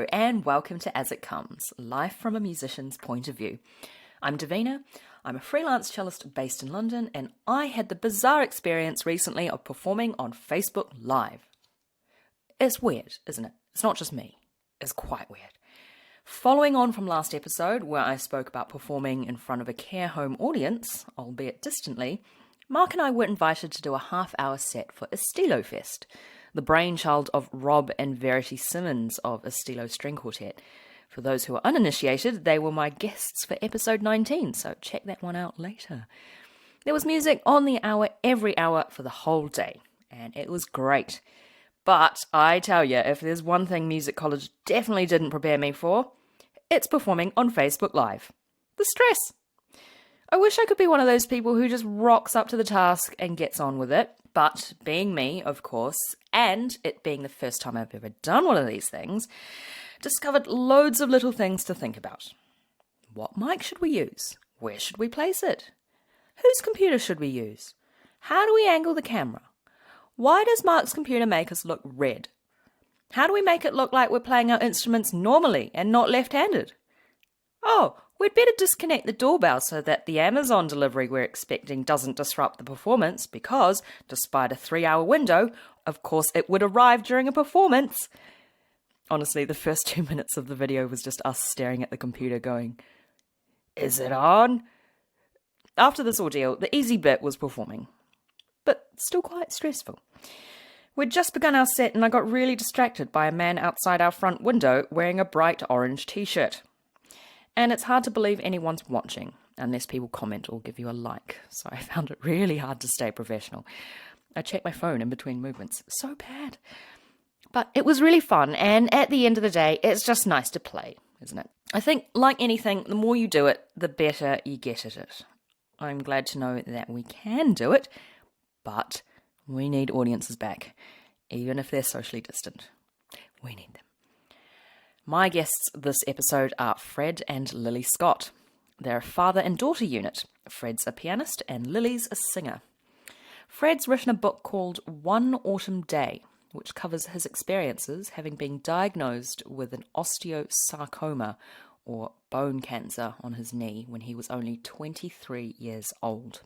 Hello and welcome to As It Comes, life from a musician's point of view. I'm Davina, I'm a freelance cellist based in London, and I had the bizarre experience recently of performing on Facebook Live. It's weird, isn't it? It's not just me, it's quite weird. Following on from last episode, where I spoke about performing in front of a care home audience, albeit distantly, Mark and I were invited to do a half-hour set for Estilo Fest, the brainchild of Rob and Verity Simmons of Estilo String Quartet. For those who are uninitiated, they were my guests for episode 19, so check that one out later. There was music on the hour every hour for the whole day, and it was great. But I tell you, if there's one thing music college definitely didn't prepare me for, it's performing on Facebook Live. The stress. I wish I could be one of those people who just rocks up to the task and gets on with it. But being me, of course, and it being the first time I've ever done one of these things, discovered loads of little things to think about. What mic should we use? Where should we place it? Whose computer should we use? How do we angle the camera? Why does Mark's computer make us look red? How do we make it look like we're playing our instruments normally and not left-handed? Oh, we'd better disconnect the doorbell so that the Amazon delivery we're expecting doesn't disrupt the performance because, despite a 3-hour window, of course it would arrive during a performance. Honestly, the first 2 minutes of the video was just us staring at the computer going, "Is it on?" After this ordeal, the easy bit was performing, but still quite stressful. We'd just begun our set and I got really distracted by a man outside our front window wearing a bright orange t-shirt. And it's hard to believe anyone's watching, unless people comment or give you a like, so I found it really hard to stay professional. I checked my phone in between movements. So bad. But it was really fun, and at the end of the day, it's just nice to play, isn't it? I think, like anything, the more you do it, the better you get at it. I'm glad to know that we can do it, but we need audiences back, even if they're socially distant. We need them. My guests this episode are Fred and Lily Scott. They're a father and daughter unit. Fred's a pianist and Lily's a singer. Fred's written a book called One Autumn Day, which covers his experiences having been diagnosed with an osteosarcoma, or bone cancer, on his knee when he was only 23 years old.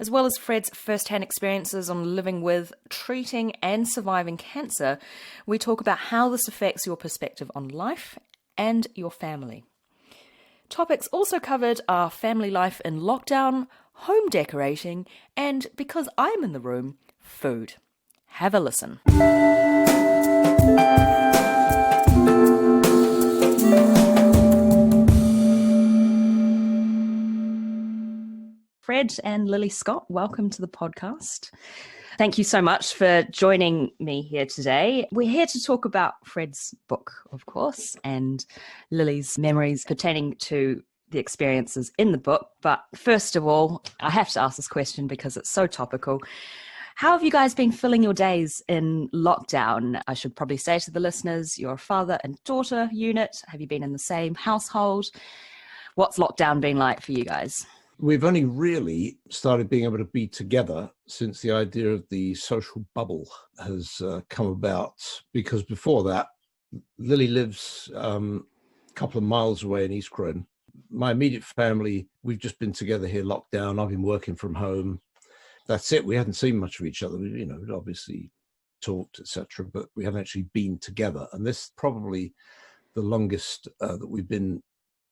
As well as Fred's first-hand experiences on living with, treating and surviving cancer, we talk about how this affects your perspective on life and your family. Topics also covered are family life in lockdown, home decorating, and, because I'm in the room, food. Have a listen. Fred and Lily Scott, welcome to the podcast. Thank you so much for joining me here today. We're here to talk about Fred's book, of course, and Lily's memories pertaining to the experiences in the book. But first of all, I have to ask this question because it's so topical. How have you guys been filling your days in lockdown? I should probably say to the listeners, you're a father and daughter unit. Have you been in the same household? What's lockdown been like for you guys? We've only really started being able to be together since the idea of the social bubble has come about, because before that, Lily lives a couple of miles away in East Croydon. My immediate family, we've just been together here locked down. I've been working from home. That's it. We hadn't seen much of each other. We'd obviously talked, etc., but we haven't actually been together. And this is probably the longest that we've been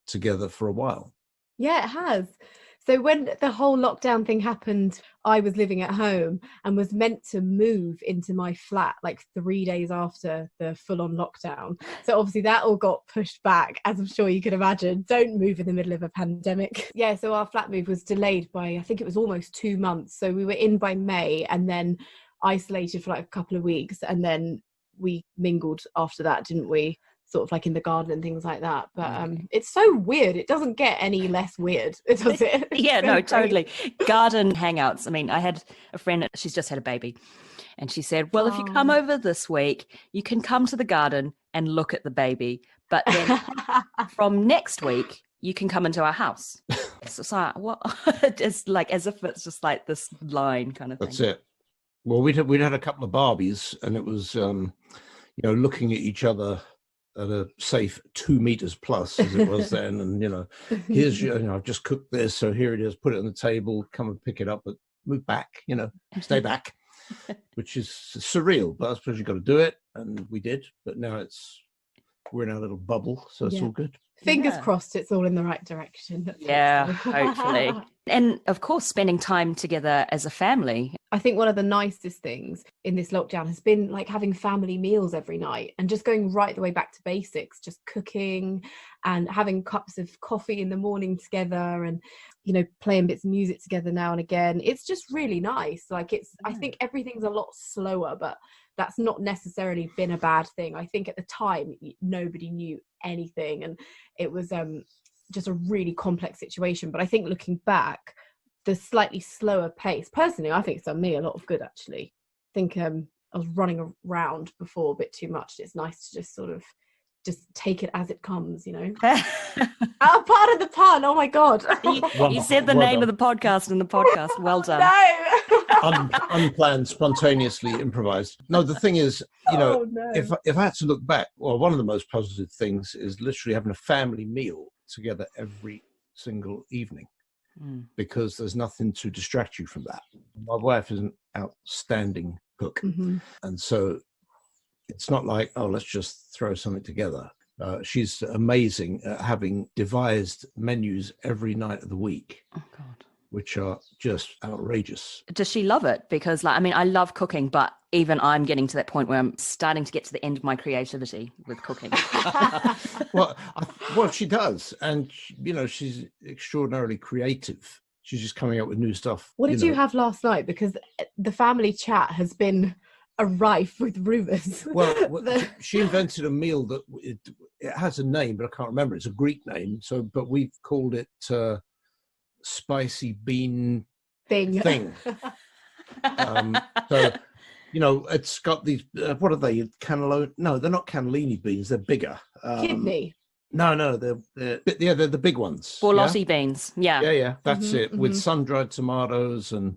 together for a while. Yeah, it has. So when the whole lockdown thing happened, I was living at home and was meant to move into my flat like 3 days after the full-on lockdown. So obviously that all got pushed back, as I'm sure you can imagine. Don't move in the middle of a pandemic. Yeah, so our flat move was delayed by, I think it was almost 2 months. So we were in by May and then isolated for like a couple of weeks. And then we mingled after that, didn't we? Sort of like in the garden and things like that. But it's so weird. It doesn't get any less weird, does it? Yeah, no, totally. Garden hangouts. I mean, I had a friend, she's just had a baby. And she said, well, if you come over this week, you can come to the garden and look at the baby. But then from next week, you can come into our house. It's like, what? It's like as if it's just like this line kind of thing. That's it. Well, we'd had a couple of Barbies, and it was, looking at each other at a safe 2 meters plus as it was then. And, here's I've just cooked this. So here it is, put it on the table, come and pick it up, but move back, stay back, which is surreal. But I suppose you've got to do it. And we did. But now we're in our little bubble. So it's all good. Fingers crossed it's all in the right direction. Yeah, hopefully. And of course, spending time together as a family. I think one of the nicest things in this lockdown has been like having family meals every night and just going right the way back to basics, just cooking and having cups of coffee in the morning together and, playing bits of music together now and again. It's just really nice. Like I think everything's a lot slower, but that's not necessarily been a bad thing. I think at the time, nobody knew anything and it was just a really complex situation. But I think looking back, the slightly slower pace, personally, I think it's done me a lot of good, actually. I think I was running around before a bit too much. It's nice to just sort of just take it as it comes, part of the pun. Oh my God. You said the name of the podcast in the podcast. Well done. No. Unplanned, spontaneously improvised. No, the thing is, if I had to look back, well, one of the most positive things is literally having a family meal together every single evening, because there's nothing to distract you from that. My wife is an outstanding cook, and so it's not like, let's just throw something together. She's amazing at having devised menus every night of the week. Oh God. Which are just outrageous. Does she love it? Because I love cooking, but even I'm getting to that point where I'm starting to get to the end of my creativity with cooking. Well, she does. And, she's extraordinarily creative. She's just coming up with new stuff. What did you have last night? Because the family chat has been rife with rumours. Well, she invented a meal that it has a name, but I can't remember. It's a Greek name. But we've called it spicy bean thing. So, it's got these, what are they? Cannelloni? No, they're not cannellini beans. They're bigger. Kidney? No, they're the big ones. Borlotti beans. Yeah. Yeah. That's it. With sun-dried tomatoes and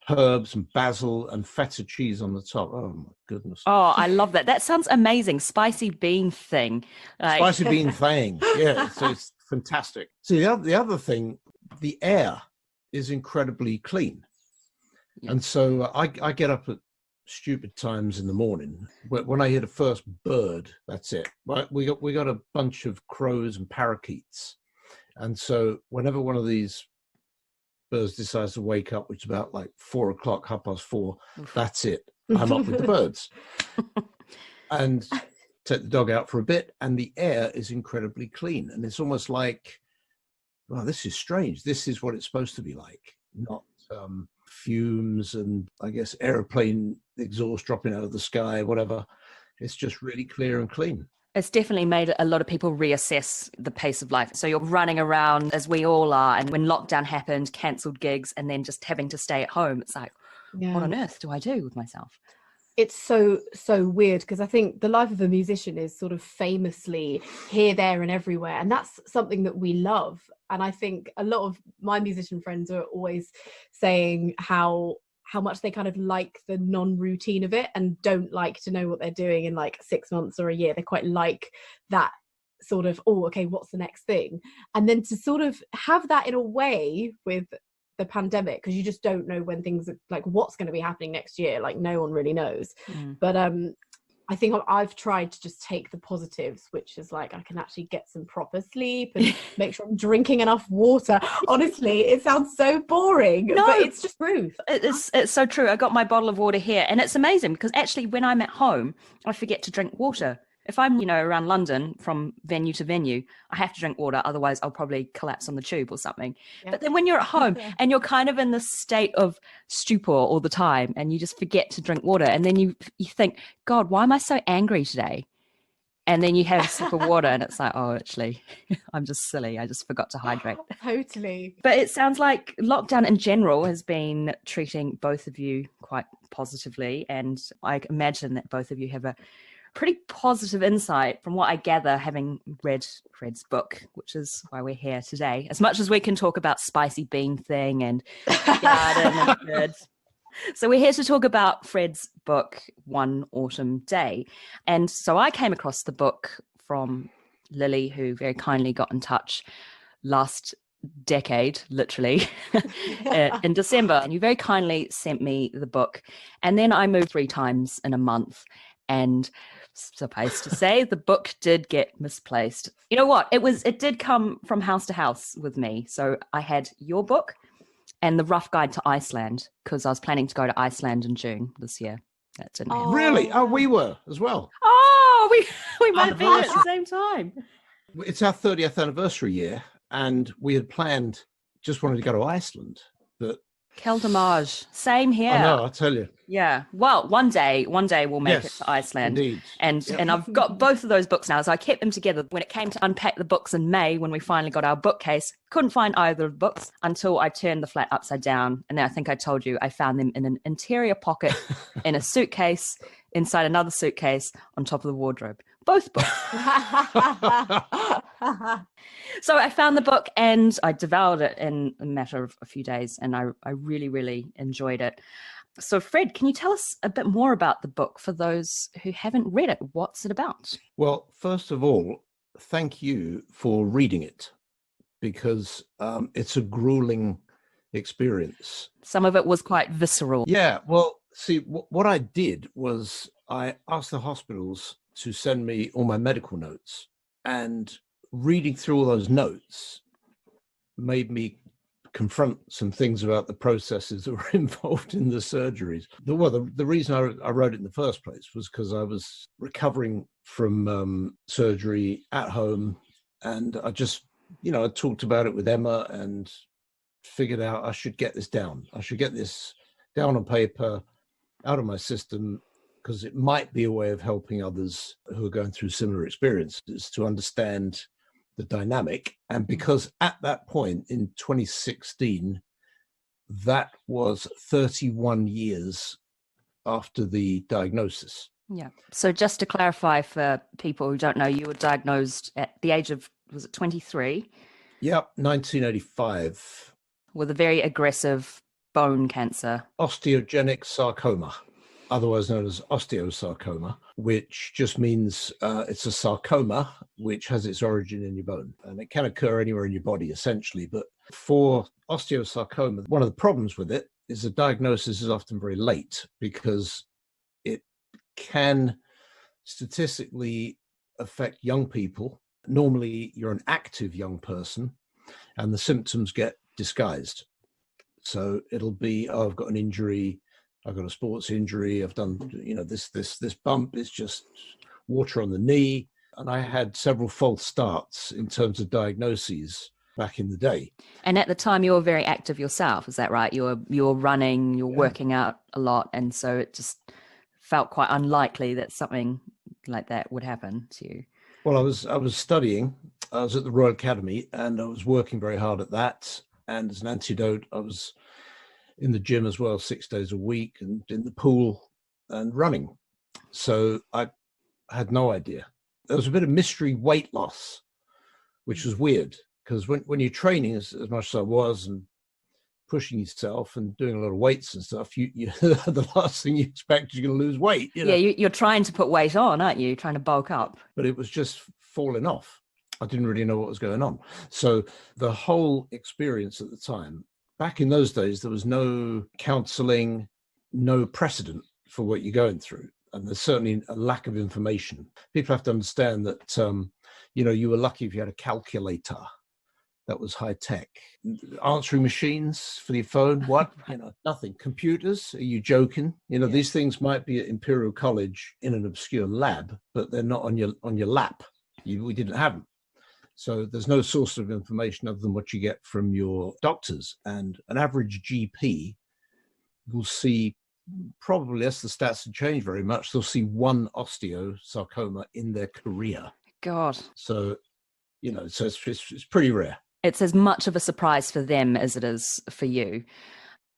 herbs and basil and feta cheese on the top. Oh my goodness. Oh, I love that. That sounds amazing. Spicy bean thing. Spicy bean thing. Yeah. So it's fantastic. See, the other thing, the air is incredibly clean. Yeah. And so I get up at stupid times in the morning. When I hear the first bird, that's it. We got a bunch of crows and parakeets. And so whenever one of these birds decides to wake up, which is about like 4 o'clock, 4:30, that's it. I'm up with the birds. And take the dog out for a bit, and the air is incredibly clean. And it's almost like, well, this is strange. This is what it's supposed to be like, not fumes and, I guess, aeroplane exhaust dropping out of the sky, whatever. It's just really clear and clean. It's definitely made a lot of people reassess the pace of life. So you're running around, as we all are, and when lockdown happened, cancelled gigs, and then just having to stay at home, it's like, what on earth do I do with myself? It's so weird, because I think the life of a musician is sort of famously here, there and everywhere, and that's something that we love. And I think a lot of my musician friends are always saying how much they kind of like the non-routine of it and don't like to know what they're doing in like 6 months or a year. They quite like that sort of, okay, what's the next thing? And then to sort of have that in a way with the pandemic, because you just don't know when things are, like, what's going to be happening next year. Like, no one really knows. But I think I've tried to just take the positives, which is like I can actually get some proper sleep and make sure I'm drinking enough water. Honestly, it sounds so boring, but it's just truth. It's so true. I got my bottle of water here, and it's amazing because actually when I'm at home, I forget to drink water. If I'm, around London from venue to venue, I have to drink water. Otherwise, I'll probably collapse on the tube or something. Yeah. But then when you're at home and you're kind of in this state of stupor all the time and you just forget to drink water, and then you think, God, why am I so angry today? And then you have a sip of water and it's like, oh, actually, I'm just silly. I just forgot to hydrate. Totally. But it sounds like lockdown in general has been treating both of you quite positively. And I imagine that both of you have a pretty positive insight from what I gather, having read Fred's book, which is why we're here today. As much as we can talk about spicy bean thing and garden and birds. So we're here to talk about Fred's book, One Autumn Day. And so I came across the book from Lily, who very kindly got in touch last decade, literally, in December. And you very kindly sent me the book. And then I moved 3 times in a month. And suffice to say, the book did get misplaced. You know what? It did come from house to house with me. So I had your book and the rough guide to Iceland, because I was planning to go to Iceland in June this year. That didn't happen. Really? Oh, we were as well. Oh, we might have been at the same time. It's our 30th anniversary year, and we had planned, just wanted to go to Iceland, but Quel dommage. Same here. I know, I tell you. Yeah. Well, one day we'll make it to Iceland. Indeed. And I've got both of those books now. So I kept them together. When it came to unpack the books in May, when we finally got our bookcase, couldn't find either of the books until I turned the flat upside down. And then I think I told you I found them in an interior pocket in a suitcase, inside another suitcase, on top of the wardrobe. Both books. So I found the book and I devoured it in a matter of a few days, and I really, really enjoyed it. So Fred, can you tell us a bit more about the book for those who haven't read it? What's it about? Well, first of all, thank you for reading it, because it's a grueling experience. Some of it was quite visceral. Yeah, well, see, what I did was I asked the hospitals to send me all my medical notes, and reading through all those notes made me confront some things about the processes that were involved in the surgeries. The reason I wrote it in the first place was because I was recovering from surgery at home, and I just, I talked about it with Emma and figured out I should get this down. I should get this down on paper, out of my system, because it might be a way of helping others who are going through similar experiences to understand the dynamic. And because at that point in 2016, that was 31 years after the diagnosis. Yeah. So just to clarify for people who don't know, you were diagnosed at the age of, was it 23? Yep, 1985. With a very aggressive bone cancer. Osteogenic sarcoma, otherwise known as osteosarcoma, which just means it's a sarcoma which has its origin in your bone. And it can occur anywhere in your body, essentially. But for osteosarcoma, one of the problems with it is the diagnosis is often very late, because it can statistically affect young people. Normally, you're an active young person, and the symptoms get disguised. So it'll be, oh, I've got an injury, I've got a sports injury, I've done, this bump is just water on the knee. And I had several false starts in terms of diagnoses back in the day. And at the time you were very active yourself, is that right? You were running, you're working out a lot, and so it just felt quite unlikely that something like that would happen to you. Well, I was studying, I was at the Royal Academy, and I was working very hard at that. And as an antidote, I was in the gym as well, 6 days a week, and in the pool and running. So I had no idea. There was a bit of mystery weight loss, which was weird, because when you're training as much as I was, and pushing yourself and doing a lot of weights and stuff, you the last thing you expect is you're going to lose weight. Yeah, you're trying to put weight on, aren't you? Trying to bulk up. But it was just falling off. I didn't really know what was going on. So the whole experience at the time, back in those days, there was no counseling, no precedent for what you're going through. And there's certainly a lack of information. People have to understand that, you were lucky if you had a calculator that was high tech. Answering machines for your phone, what? Nothing. Computers, are you joking? These things might be at Imperial College in an obscure lab, but they're not on your lap. We didn't have them. So there's no source of information other than what you get from your doctors. And an average GP will see, probably, as the stats have changed very much, they'll see one osteosarcoma in their career. God. So, so it's pretty rare. It's as much of a surprise for them as it is for you.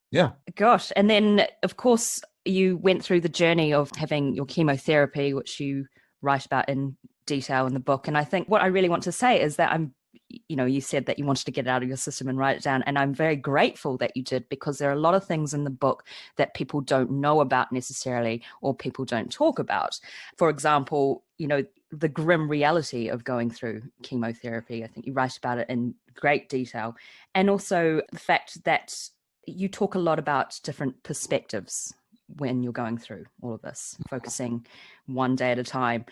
Yeah. Gosh. And then, of course, you went through the journey of having your chemotherapy, which you write about in detail in the book. And I think what I really want to say is that you said that you wanted to get it out of your system and write it down. And I'm very grateful that you did, because there are a lot of things in the book that people don't know about necessarily, or people don't talk about. For example, the grim reality of going through chemotherapy. I think you write about it in great detail. And also the fact that you talk a lot about different perspectives when you're going through all of this, focusing one day at a time.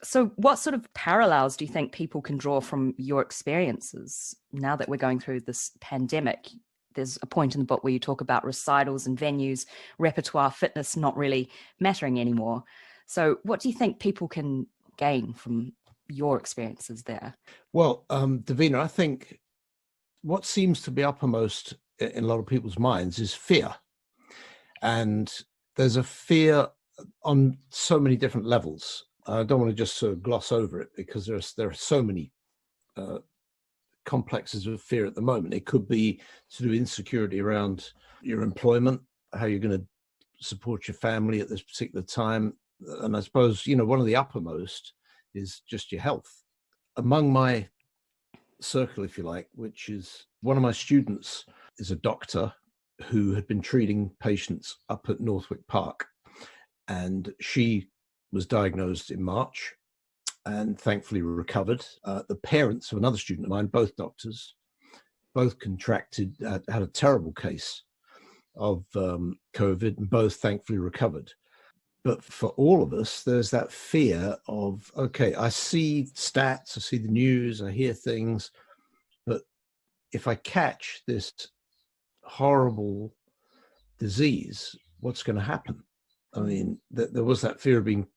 So what sort of parallels do you think people can draw from your experiences now that we're going through this pandemic? There's a point in the book where you talk about recitals and venues, repertoire, fitness not really mattering anymore. So what do you think people can gain from your experiences there? Well, Davina, I think what seems to be uppermost in a lot of people's minds is fear. And there's a fear on so many different levels. I don't want to just sort of gloss over it, because there are so many complexes of fear at the moment. It could be sort of insecurity around your employment, how you're going to support your family at this particular time. And I suppose, one of the uppermost is just your health. Among my circle, if you like, which is one of my students is a doctor who had been treating patients up at Northwick Park. And she was diagnosed in March and thankfully recovered. The parents of another student of mine, both doctors, both contracted, had a terrible case of COVID, and both thankfully recovered. But for all of us, there's that fear of, okay, I see stats, I see the news, I hear things, but if I catch this horrible disease, what's going to happen? I mean, there was that fear of being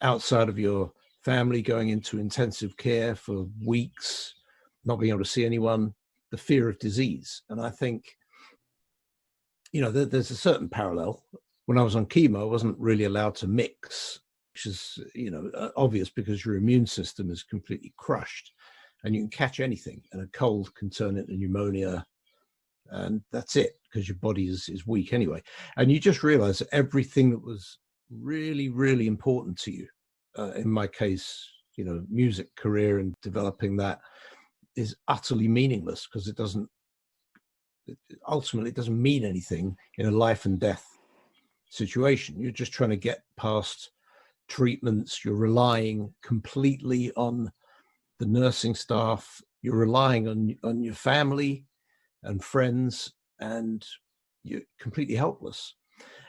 outside of your family, going into intensive care for weeks, not being able to see anyone, the fear of disease. And I think, there's a certain parallel. When I was on chemo, I wasn't really allowed to mix, which is, obvious, because your immune system is completely crushed and you can catch anything, and a cold can turn into pneumonia, and that's it, because your body is weak anyway. And you just realize that everything that was really, really important to you, in my case, music career and developing that, is utterly meaningless, because it ultimately doesn't mean anything in a life and death situation. You're just trying to get past treatments. You're relying completely on the nursing staff. You're relying on your family and friends, and you're completely helpless.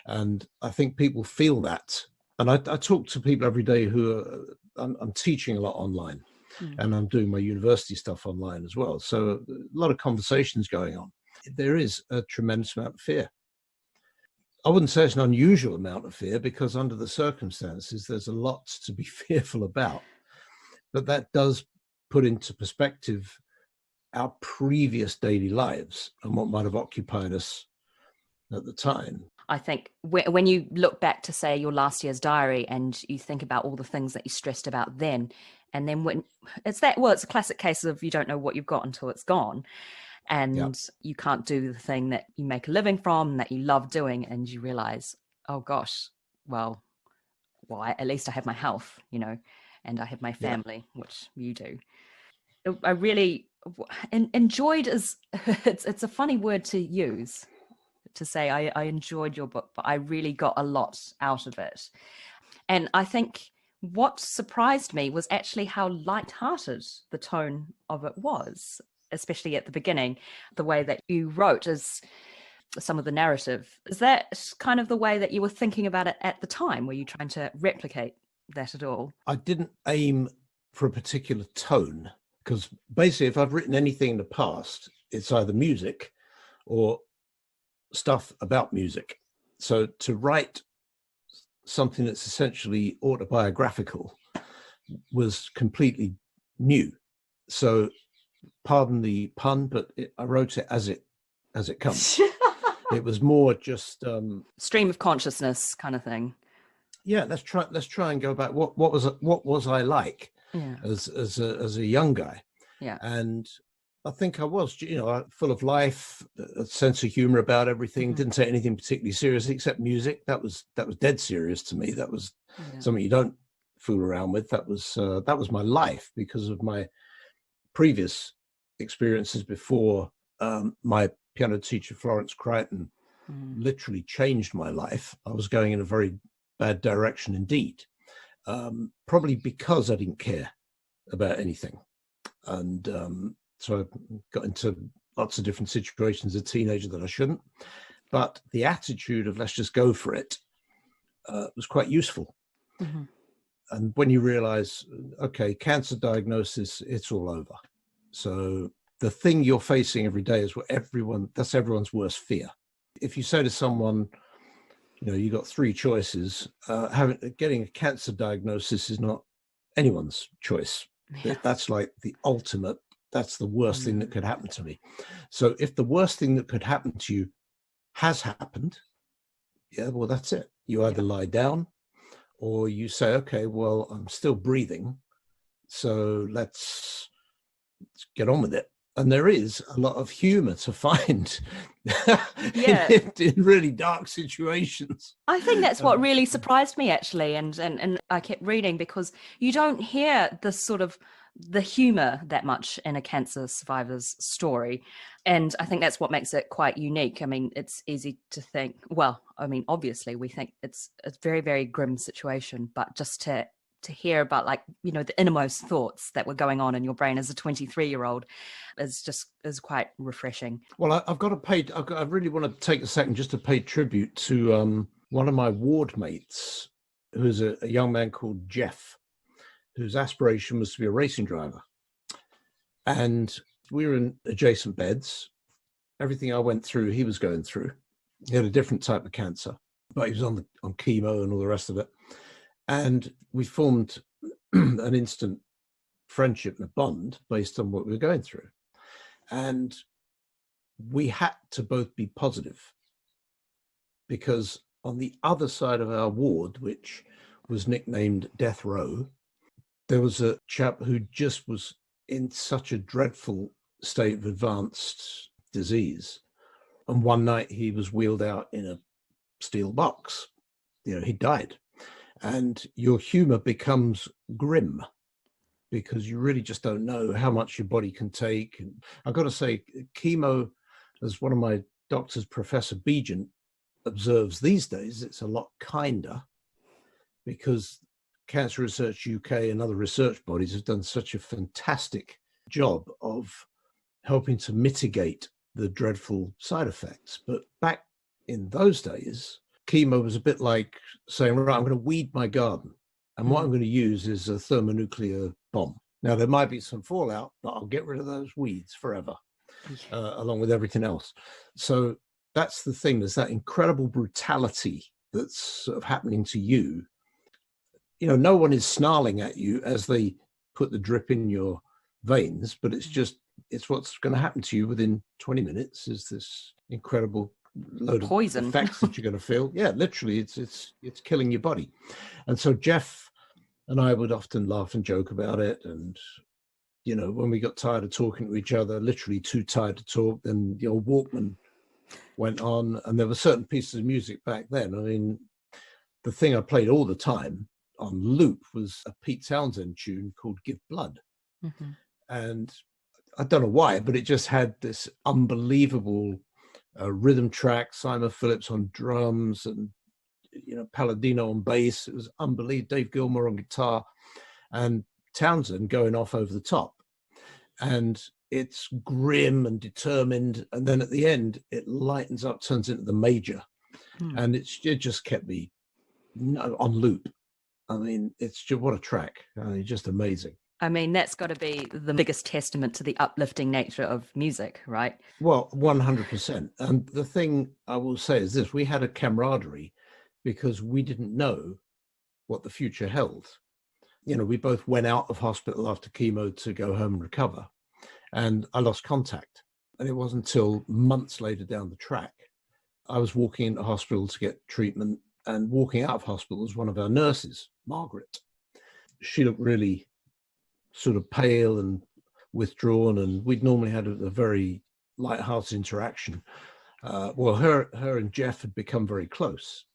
And I think people feel that. And I talk to people every day who I'm teaching a lot online, and I'm doing my university stuff online as well. So a lot of conversations going on. There is a tremendous amount of fear. I wouldn't say it's an unusual amount of fear, because under the circumstances, there's a lot to be fearful about. But that does put into perspective our previous daily lives and what might have occupied us at the time. I think when you look back to, say, your last year's diary, and you think about all the things that you stressed about then, and then when it's a classic case of you don't know what you've got until it's gone. And you can't do the thing that you make a living from, that you love doing, and you realize, oh gosh, well, at least I have my health, and I have my family, which you do. I really enjoyed it's a funny word to use, to say I enjoyed your book, but I really got a lot out of it. And I think what surprised me was actually how lighthearted the tone of it was, especially at the beginning. The way that you wrote is some of the narrative. Is that kind of the way that you were thinking about it at the time? Were you trying to replicate that at all? I didn't aim for a particular tone, because basically if I've written anything in the past, it's either music or stuff about music. So to write something that's essentially autobiographical was completely new. So pardon the pun, but I wrote it as it comes. It was more just stream of consciousness kind of thing. Yeah, let's try and go back. What was I like as a young guy? Yeah, and I think I was, full of life, a sense of humor about everything. Didn't take anything particularly seriously except music. That was dead serious to me. That was something you don't fool around with. That was my life, because of my previous experiences before my piano teacher, Florence Crichton, literally changed my life. I was going in a very bad direction indeed, probably because I didn't care about anything. And so I got into lots of different situations as a teenager that I shouldn't. But the attitude of let's just go for it was quite useful. Mm-hmm. And when you realize, okay, cancer diagnosis, it's all over. So the thing you're facing every day is that's everyone's worst fear. If you say to someone, you got three choices, getting a cancer diagnosis is not anyone's choice. Yeah. That's like the ultimate, that's the worst thing that could happen to me. So if the worst thing that could happen to you has happened, well, that's it. You either lie down or you say, okay, well, I'm still breathing, so let's get on with it. And there is a lot of humor to find in really dark situations. I think that's what really surprised me, actually. And I kept reading because you don't hear this sort of the humor that much in a cancer survivor's story. And I think that's what makes it quite unique. I mean, it's easy to think, well, I mean, obviously we think it's a very, very grim situation, but just to hear about the innermost thoughts that were going on in your brain as a 23-year-old is quite refreshing. Well, I really want to take a second just to pay tribute to one of my ward mates, who's a young man called Jeff, whose aspiration was to be a racing driver. And we were in adjacent beds. Everything I went through, he was going through. He had a different type of cancer, but he was on chemo and all the rest of it. And we formed an instant friendship and a bond based on what we were going through. And we had to both be positive, because on the other side of our ward, which was nicknamed Death Row, there was a chap who just was in such a dreadful state of advanced disease. And one night he was wheeled out in a steel box. He died. And your humor becomes grim because you really just don't know how much your body can take. And I've got to say, chemo, as one of my doctors, Professor Begent, observes these days, it's a lot kinder, because Cancer Research UK and other research bodies have done such a fantastic job of helping to mitigate the dreadful side effects. But back in those days, chemo was a bit like saying, right, I'm going to weed my garden. And what I'm going to use is a thermonuclear bomb. Now, there might be some fallout, but I'll get rid of those weeds forever, along with everything else. So that's the thing. There's that incredible brutality that's sort of happening to you. No one is snarling at you as they put the drip in your veins, but it's what's going to happen to you within 20 minutes is this incredible load of poison effects that you're going to feel. Yeah, literally, it's killing your body. And so Jeff and I would often laugh and joke about it. And, when we got tired of talking to each other, literally too tired to talk, then the old Walkman went on, and there were certain pieces of music back then. I mean, the thing I played all the time on loop was a Pete Townsend tune called Give Blood. Mm-hmm. And I don't know why, but it just had this unbelievable rhythm track, Simon Phillips on drums, and Palladino on bass. It was unbelievable. Dave Gilmour on guitar, and Townsend going off over the top. And it's grim and determined, and then at the end it lightens up, turns into the major, and it just kept me on loop. I mean, it's just, what a track. I mean, just amazing. I mean, that's got to be the biggest testament to the uplifting nature of music, right? Well, 100%. And the thing I will say is this: we had a camaraderie because we didn't know what the future held. We both went out of hospital after chemo to go home and recover, and I lost contact. And it wasn't until months later down the track, I was walking into hospital to get treatment, and walking out of hospital was one of our nurses, Margaret. She looked really sort of pale and withdrawn, and we'd normally had a very light-hearted interaction. Well, her and Jeff had become very close,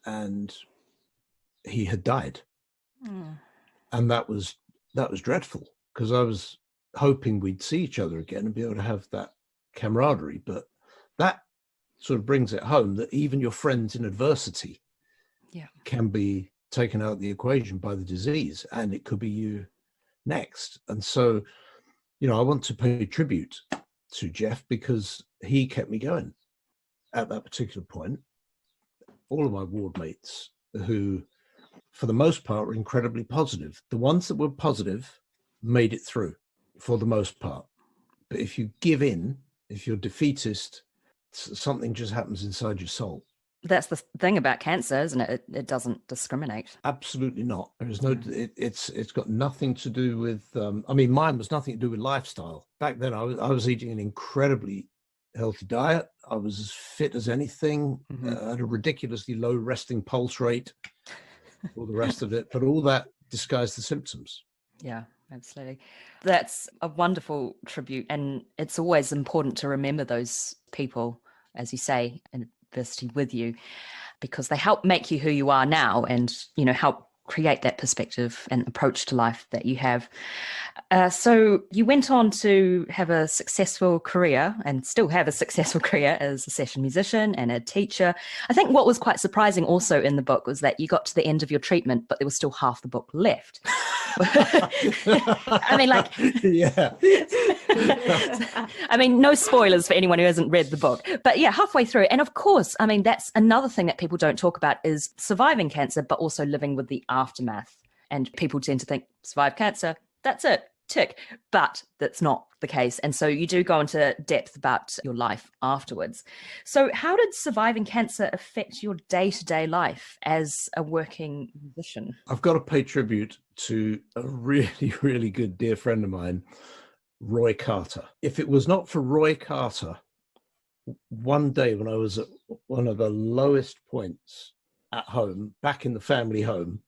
and he had died. And that was dreadful, because I was hoping we'd see each other again and be able to have that camaraderie. But that sort of brings it home that even your friends in adversity can be taken out of the equation by the disease, and it could be you next. And so, you know, I want to pay tribute to Jeff because he kept me going at that particular point. All of my ward mates, who for the most part were incredibly positive, the ones that were positive made it through for the most part. But if you give in, if you're defeatist, something just happens inside your soul. That's the thing about cancer, isn't it? It doesn't discriminate. Absolutely not. There is no. It's got nothing to do with. I mean, mine was nothing to do with lifestyle. Back then, I was eating an incredibly healthy diet. I was as fit as anything. Had a ridiculously low resting pulse rate. All the rest of it, but all that disguised the symptoms. Yeah, absolutely. That's a wonderful tribute, and it's always important to remember those people, as you say, in adversity with you, because they help make you who you are now, and, you know, help create that perspective and approach to life that you have. So you went on to have a successful career, and still have a successful career, as a session musician and a teacher. I think what was quite surprising also in the book was that you got to the end of your treatment, but there was still half the book left. I mean, like, yeah. I mean, no spoilers for anyone who hasn't read the book, but yeah, halfway through. And of course, I mean, that's another thing that people don't talk about, is surviving cancer, but also living with the aftermath. And people tend to think, survive cancer, that's it, tick. But that's not the case. And so you do go into depth about your life afterwards. So how did surviving cancer affect your day-to-day life as a working musician? I've got to pay tribute to a really, really good dear friend of mine, Roy Carter. If it was not for Roy Carter, one day when I was at one of the lowest points at home, back in the family home,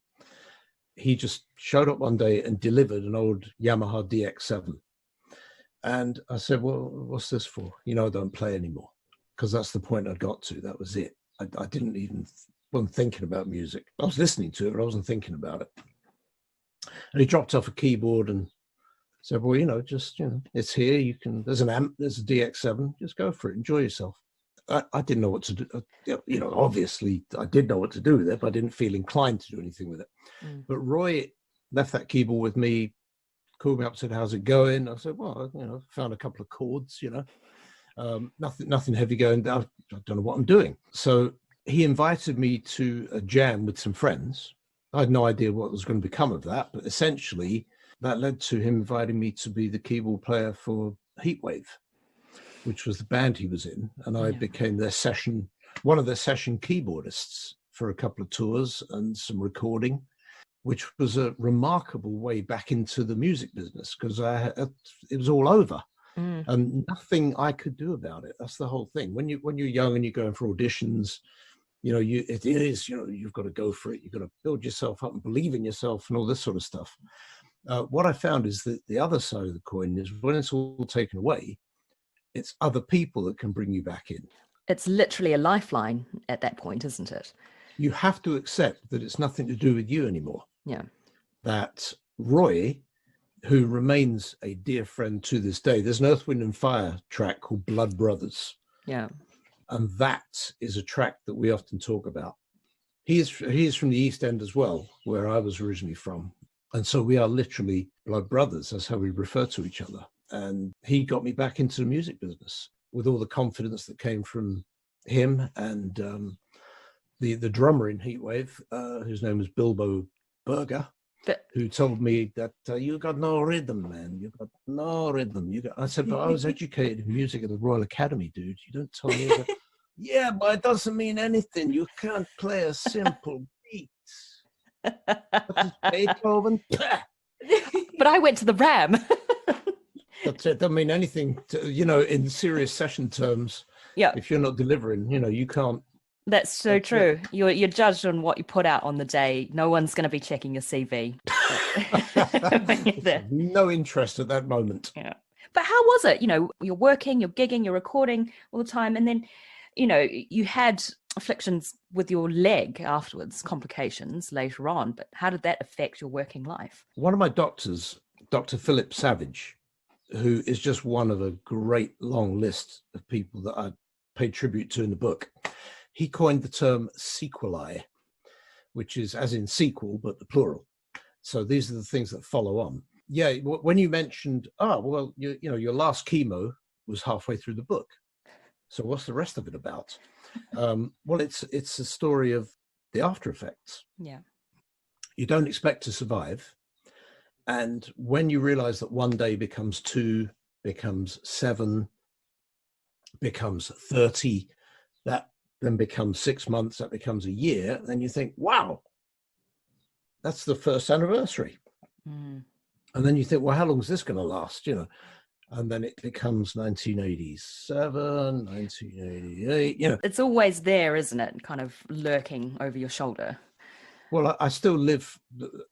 he just showed up one day and delivered an old Yamaha DX7. And I said, well, what's this for? You know, I don't play anymore. Because that's the point I got to. That was it. I didn't even, wasn't thinking about music. I was listening to it, but I wasn't thinking about it. And he dropped off a keyboard and said, well, you know, just, you know, it's here. You can, there's an amp, there's a DX7. Just go for it. Enjoy yourself. I didn't know what to do. You know, obviously I did know what to do with it, but I didn't feel inclined to do anything with it. But Roy left that keyboard with me, called me up, said, how's it going? I said, well, you know, found a couple of chords, you know, nothing heavy going. I don't know what I'm doing. So he invited me to a jam with some friends. I had no idea what was going to become of that, but essentially that led to him inviting me to be the keyboard player for Heatwave, which was the band he was in. And I became one of their session keyboardists for a couple of tours and some recording, which was a remarkable way back into the music business, because it was all over and nothing I could do about it. That's the whole thing. When you're young and you're going for auditions, you know, it is, you know, you've got to go for it. You've got to build yourself up and believe in yourself and all this sort of stuff. What I found is that the other side of the coin is when it's all taken away, it's other people that can bring you back in. It's literally a lifeline at that point, isn't it? You have to accept that it's nothing to do with you anymore. Yeah. That Roy, who remains a dear friend to this day, there's an Earth, Wind and Fire track called Blood Brothers. Yeah. And that is a track that we often talk about. He is from the East End as well, where I was originally from. And so we are literally blood brothers. That's how we refer to each other. And he got me back into the music business with all the confidence that came from him and the drummer in Heatwave, whose name was Bilbo Berger, who told me that you got no rhythm, man. You got no rhythm. I said, but I was educated in music at the Royal Academy, dude. You don't tell me that. Yeah, but it doesn't mean anything. You can't play a simple beat. What is Beethoven? But I went to the RAM. That's it. Doesn't mean anything to, you know, in serious session terms. Yeah. If you're not delivering, you know, you can't. That's so true. You're judged on what you put out on the day. No one's going to be checking your CV. When you're there. No interest at that moment. Yeah. But how was it? You know, you're working, you're gigging, you're recording all the time. And then, you know, you had afflictions with your leg afterwards, complications later on. But how did that affect your working life? One of my doctors, Dr. Philip Savage, who is just one of a great long list of people that I paid tribute to in the book. He coined the term sequelae, which is as in sequel, but the plural. So these are the things that follow on. Yeah, when you mentioned, your last chemo was halfway through the book. So what's the rest of it about? Well, it's a story of the after effects. Yeah. You don't expect to survive. And when you realize that one day becomes 2, becomes 7, becomes 30, that then becomes 6 months, that becomes a year, then you think, wow, that's the first anniversary. And then you think, well, how long is this going to last? And then it becomes 1987, 1988. It's always there, isn't it? Kind of lurking over your shoulder. Well, I still live,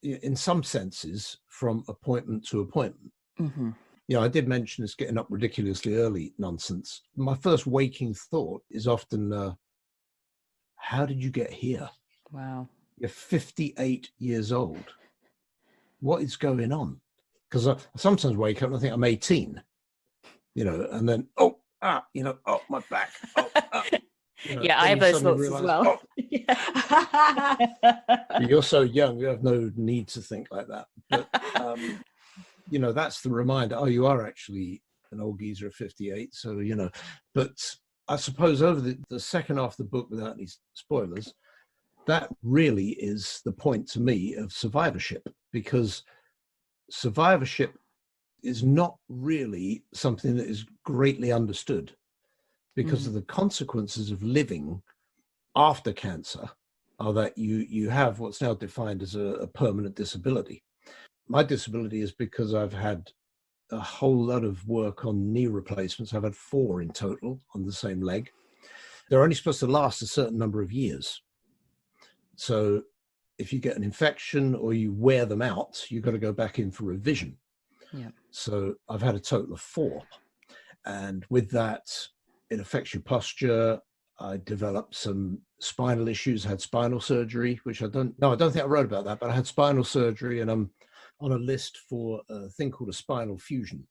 in some senses, from appointment to appointment. Mm-hmm. I did mention this getting up ridiculously early nonsense. My first waking thought is often, how did you get here? Wow. You're 58 years old. What is going on? Because I sometimes wake up and I think I'm 18, and then, my back. Yeah, I have those thoughts as well. You're so young, you have no need to think like that. But, that's the reminder, you are actually an old geezer of 58. So, but I suppose over the second half of the book, without any spoilers, that really is the point to me of survivorship, because survivorship is not really something that is greatly understood, because of the consequences of living after cancer are that you have what's now defined as a permanent disability. My disability is because I've had a whole lot of work on knee replacements. I've had 4 in total on the same leg. They're only supposed to last a certain number of years. So if you get an infection or you wear them out, you've got to go back in for revision. Yeah. So I've had a total of 4. And with that, it affects your posture. I developed some spinal issues, had spinal surgery, which I don't think I wrote about that, but I had spinal surgery, and I'm on a list for a thing called a spinal fusion,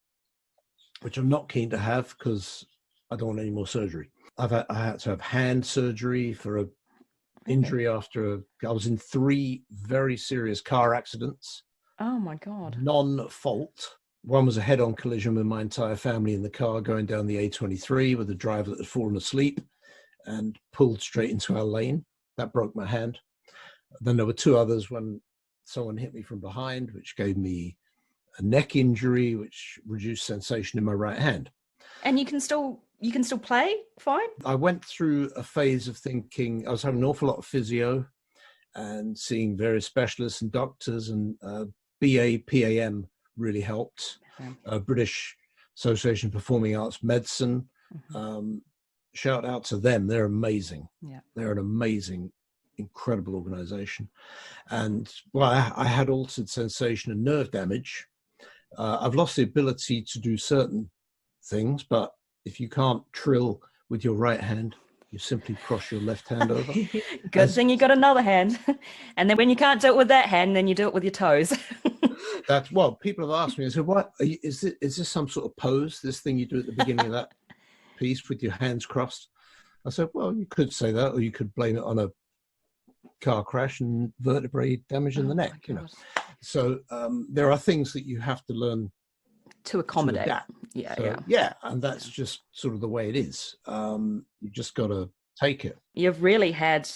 which I'm not keen to have because I don't want any more surgery. I had to have hand surgery for a injury after I was in 3 very serious car accidents. Oh my God. Non-fault. One was a head-on collision with my entire family in the car going down the A23 with a driver that had fallen asleep and pulled straight into our lane. That broke my hand. Then there were 2 others when someone hit me from behind, which gave me a neck injury, which reduced sensation in my right hand. And you can still play fine? I went through a phase of thinking I was having an awful lot of physio and seeing various specialists and doctors, and BAPAM really helped. British Association of Performing Arts Medicine. Shout out to them. They're amazing. Yeah. They're an amazing, incredible organization. And I had altered sensation and nerve damage. I've lost the ability to do certain things, but if you can't trill with your right hand, you simply cross your left hand over. Good thing you got another hand. And then when you can't do it with that hand, then you do it with your toes. People have asked me, I said, what is this some sort of pose, this thing you do at the beginning of that piece with your hands crossed? I said, well, you could say that, or you could blame it on a car crash and vertebrae damage in the neck, So there are things that you have to learn to accommodate. Yeah, and that's just sort of the way it is. You just got to take it. You've really had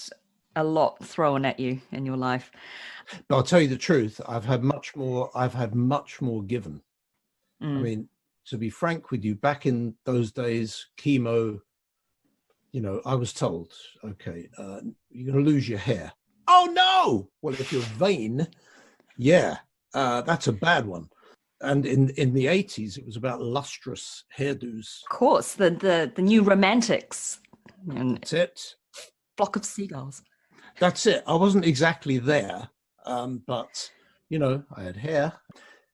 a lot thrown at you in your life. But I'll tell you the truth, I've had much more given. I mean, to be frank with you, back in those days, chemo, I was told, okay, you're going to lose your hair. Oh no! Well, if you're vain, that's a bad one. And in the 80s, it was about lustrous hairdos. Of course, the new romantics. That's it. Flock of seagulls. That's it. I wasn't exactly there, but I had hair.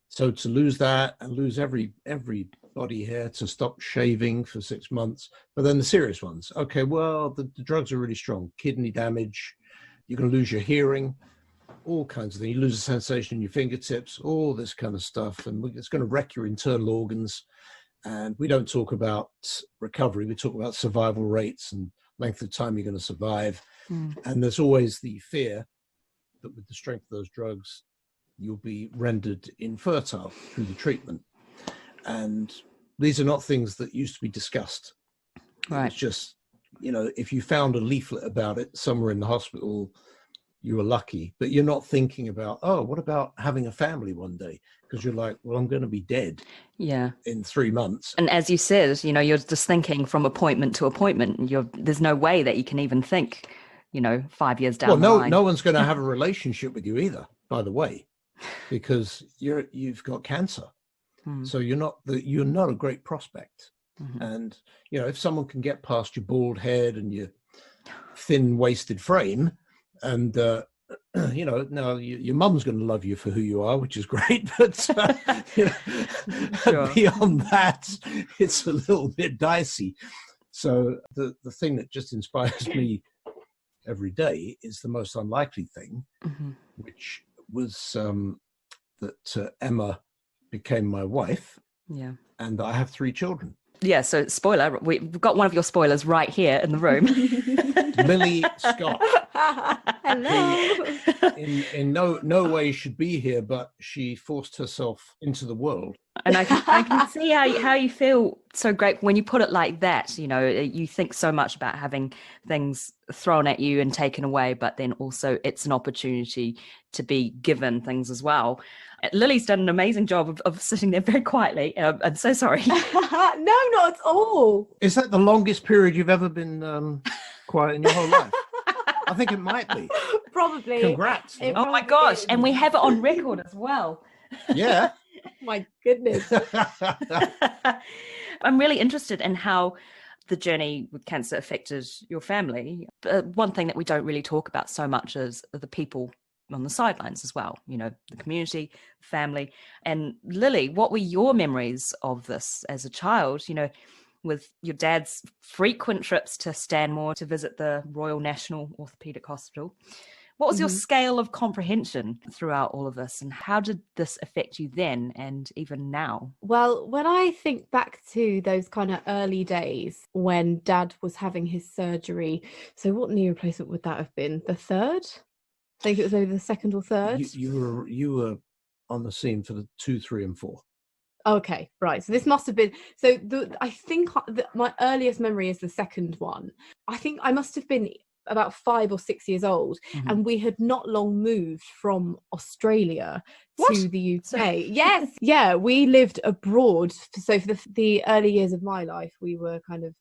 So to lose that and lose every body hair, to stop shaving for 6 months, but then the serious ones. Okay, well, the drugs are really strong. Kidney damage. You're going to lose your hearing. all kinds of things. You lose a sensation in your fingertips, all this kind of stuff, and it's going to wreck your internal organs. And we don't talk about recovery. We talk about survival rates and length of time you're going to survive. And there's always the fear that with the strength of those drugs, you'll be rendered infertile through the treatment. And these are not things that used to be discussed. Right. It's just, if you found a leaflet about it somewhere in the hospital, you were lucky. But you're not thinking about, what about having a family one day? Because you're like, well, I'm going to be dead in 3 months. And as you said, you're just thinking from appointment to appointment. There's no way that you can even think, 5 years down the line. No one's going to have a relationship with you either, by the way, because you've got cancer. So you're not a great prospect. And, if someone can get past your bald head and your thin waisted frame and, now your mum's going to love you for who you are, which is great. But Sure. Beyond that, it's a little bit dicey. So the thing that just inspires me every day is the most unlikely thing, which was that Emma became my wife. Yeah. And I have 3 children. Yeah, so spoiler, we've got one of your spoilers right here in the room. Lily Scott. Hello. In no way should be here, but she forced herself into the world. And I can see how you feel so great when you put it like that. You think so much about having things thrown at you and taken away, but then also it's an opportunity to be given things as well. Lily's done an amazing job of sitting there very quietly. I'm so sorry. No, not at all. Is that the longest period you've ever been quiet in your whole life? I think it might be. Probably. Congrats. Oh my gosh. And we have it on record as well. Yeah. My goodness. I'm really interested in how the journey with cancer affected your family. One thing that we don't really talk about so much is the people on the sidelines as well, the community, family. And Lily, what were your memories of this as a child, with your dad's frequent trips to Stanmore to visit the Royal National Orthopaedic Hospital? What was your scale of comprehension throughout all of this, and how did this affect you then and even now? Well, when I think back to those kind of early days when Dad was having his surgery, so what knee replacement would that have been? The third? I think it was over the second or third. You were on the scene for the 2, 3, and 4. Okay, right. So this must have been. So I think my earliest memory is the second one. I think I must have been about 5 or 6 years old, and we had not long moved from Australia to the UK. Yes, yeah, we lived abroad. So for the early years of my life, we were kind of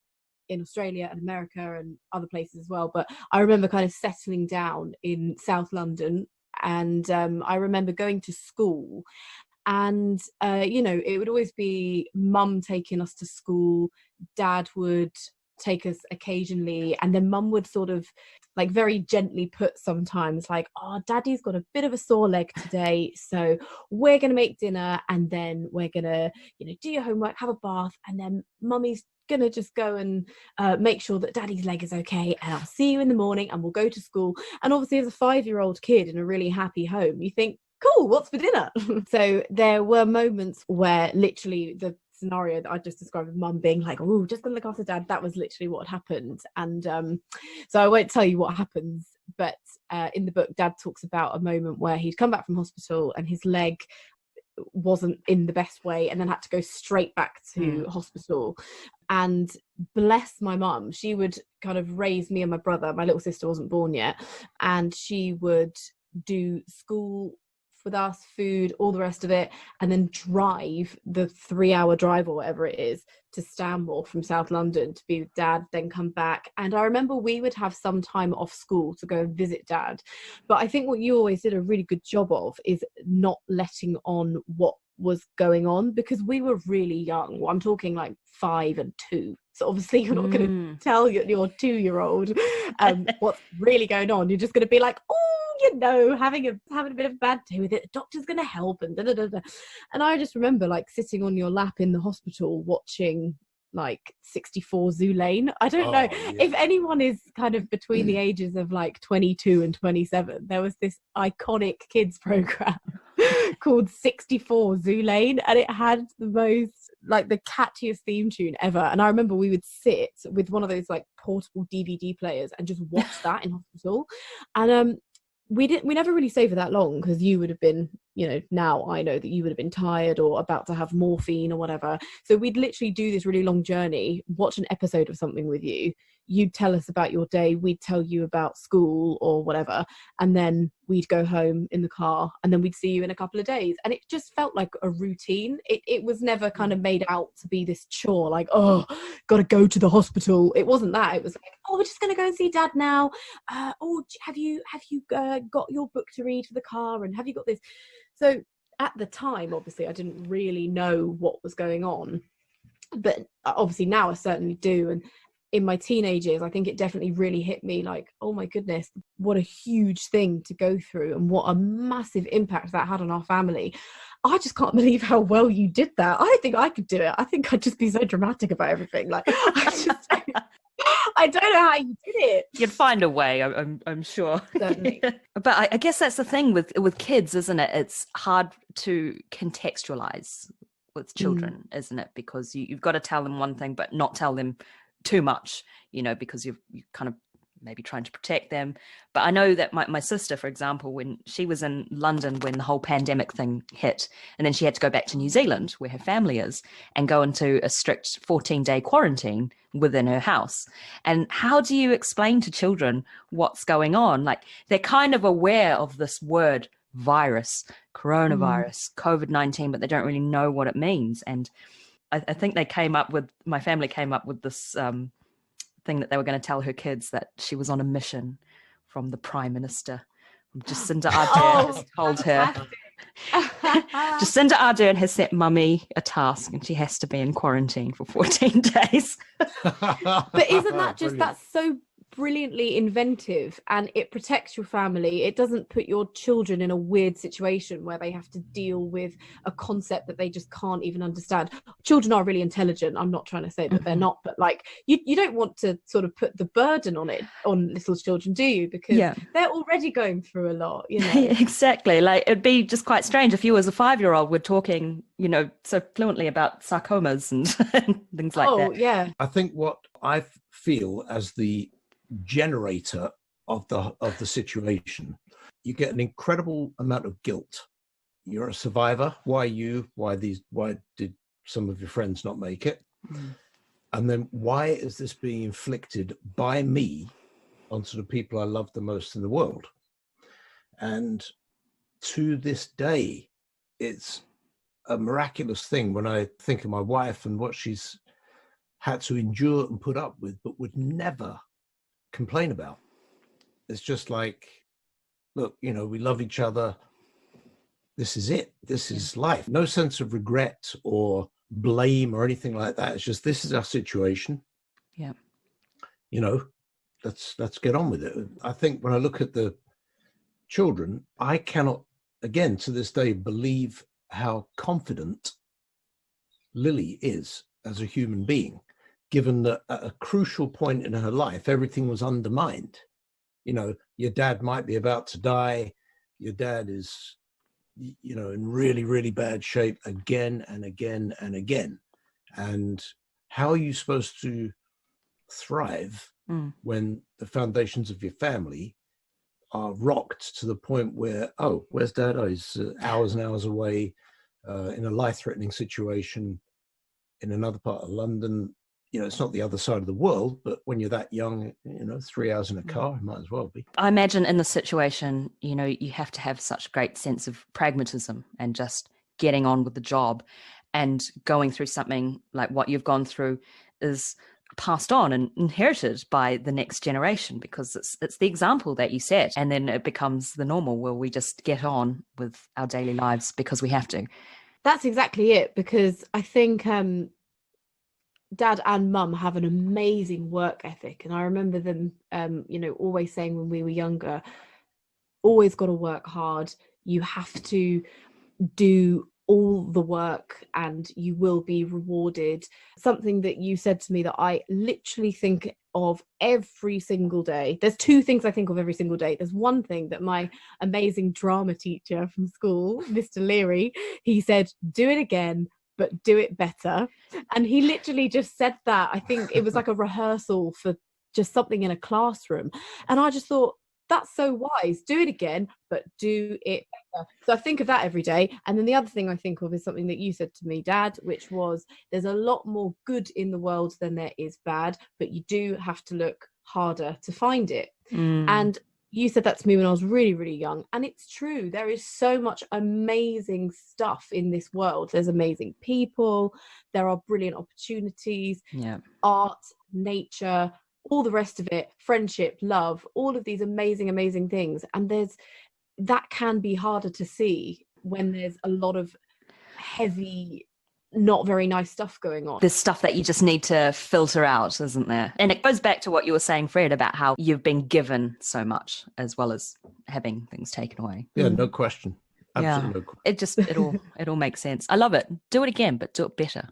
in Australia and America and other places as well. But I remember kind of settling down in South London, and I remember going to school. And, it would always be Mum taking us to school. Dad would take us occasionally. And then Mum would sort of like very gently put sometimes like, Daddy's got a bit of a sore leg today. So we're going to make dinner, and then we're going to, do your homework, have a bath. And then Mummy's going to just go and make sure that Daddy's leg is okay. And I'll see you in the morning, and we'll go to school. And obviously as a 5-year-old kid in a really happy home, you think, cool, what's for dinner? So there were moments where literally the scenario that I just described with Mum being like, oh, just gonna look after Dad, that was literally what happened. And so I won't tell you what happens, but in the book Dad talks about a moment where he'd come back from hospital and his leg wasn't in the best way, and then had to go straight back to hospital. And bless my mum, she would kind of raise me and my brother. My little sister wasn't born yet, and she would do school with us, food, all the rest of it, and then drive the 3-hour drive or whatever it is to Stanmore from South London to be with Dad, then come back. And I remember we would have some time off school to go and visit Dad. But I think what you always did a really good job of is not letting on what was going on, because we were really young. I'm talking like 5 and 2. So obviously you're not going to tell your 2-year-old what's really going on. You're just going to be like, having a bit of a bad day with it. The doctor's going to help and da da da da. And I just remember like sitting on your lap in the hospital watching like 64 Zoo Lane. I don't know if anyone is kind of between the ages of like 22 and 27. There was this iconic kids program called 64 Zoo Lane, and it had the most, like, the catchiest theme tune ever. And I remember we would sit with one of those like portable DVD players and just watch that in hospital. And we never really stayed for that long, because you would have been, you know, now I know that you would have been tired or about to have morphine or whatever. So we'd literally do this really long journey, watch an episode of something with you. You'd tell us about your day, we'd tell you about school or whatever, and then we'd go home in the car, and then we'd see you in a couple of days. And it just felt like a routine. It was never kind of made out to be this chore, like, oh, gotta go to the hospital. It wasn't that. It was like, oh, we're just gonna go and see Dad now. Oh, have you got your book to read for the car, and have you got this? So at the time, obviously, I didn't really know what was going on, but obviously now I certainly do. And in my teenage years, I think it definitely really hit me, like, oh my goodness, what a huge thing to go through, and what a massive impact that had on our family. I just can't believe how well you did that. I don't think I could do it. I think I'd just be so dramatic about everything. Like, I don't know how you did it. You'd find a way, I'm sure. Certainly. But I guess that's the thing with kids, isn't it? It's hard to contextualize with children, isn't it? Because you've got to tell them one thing, but not tell them too much, you know, because you're kind of maybe trying to protect them. But I know that my sister, for example, when she was in London when the whole pandemic thing hit, and then she had to go back to New Zealand where her family is and go into a strict 14-day quarantine within her house. And how do you explain to children what's going on? Like, they're kind of aware of this word virus, coronavirus, COVID-19, but they don't really know what it means. And I think my family came up with this thing that they were going to tell her kids, that she was on a mission from the Prime Minister. Jacinda Ardern has told her. Jacinda Ardern has set Mummy a task, and she has to be in quarantine for 14 days. But isn't that just, that's so brilliantly inventive, and it protects your family. It doesn't put your children in a weird situation where they have to deal with a concept that they just can't even understand. Children are really intelligent. I'm not trying to say that they're not, but like, you don't want to sort of put the burden on little children, do you? Because they're already going through a lot, you know. Exactly. Like, it'd be just quite strange if you as a 5-year-old were talking, you know, so fluently about sarcomas and things like that. Oh yeah. I think what I feel as the generator of the situation, you get an incredible amount of guilt. You're a survivor. Why you? Why did some of your friends not make it? And then why is this being inflicted by me onto the people I love the most in the world? And to this day, it's a miraculous thing when I think of my wife and what she's had to endure and put up with, but would never complain about. It's just like, look, you know, we love each other. This is it. This is life. No sense of regret or blame or anything like that. It's just, this is our situation. Yeah. You know, let's get on with it. I think when I look at the children, I cannot, again, to this day, believe how confident Lily is as a human being, given that at a crucial point in her life, everything was undermined. You know, your dad might be about to die. Your dad is, you know, in really, really bad shape again and again and again. And how are you supposed to thrive when the foundations of your family are rocked to the point where, oh, where's Dad? Oh, he's hours and hours away in a life-threatening situation in another part of London. You know, it's not the other side of the world, but when you're that young, you know, 3 hours in a car, it might as well be. I imagine in the situation, you know, you have to have such a great sense of pragmatism and just getting on with the job, and going through something like what you've gone through is passed on and inherited by the next generation, because it's the example that you set, and then it becomes the normal where we just get on with our daily lives because we have to. That's exactly it, because I think Dad and Mum have an amazing work ethic, and I remember them you know, always saying when we were younger, always got to work hard. You have to do all the work and you will be rewarded. Something that you said to me that I literally think of every single day. There's two things I think of every single day. There's one thing that my amazing drama teacher from school, Mr. Leary, he said, do it again, but do it better. And he literally just said that. I think it was like a rehearsal for just something in a classroom. And I just thought, that's so wise. Do it again, but do it better. So I think of that every day. And then the other thing I think of is something that you said to me, Dad, which was there's a lot more good in the world than there is bad, but you do have to look harder to find it. And you said that to me when I was really, really young. And it's true. There is so much amazing stuff in this world. There's amazing people. There are brilliant opportunities, art, nature, all the rest of it, friendship, love, all of these amazing, amazing things. And that can be harder to see when there's a lot of heavy, not very nice stuff going on. There's stuff that you just need to filter out, isn't there? And it goes back to what you were saying, Fred, about how you've been given so much as well as having things taken away. Yeah, no question. Absolutely. Yeah. It all makes sense. I love it. Do it again, but do it better.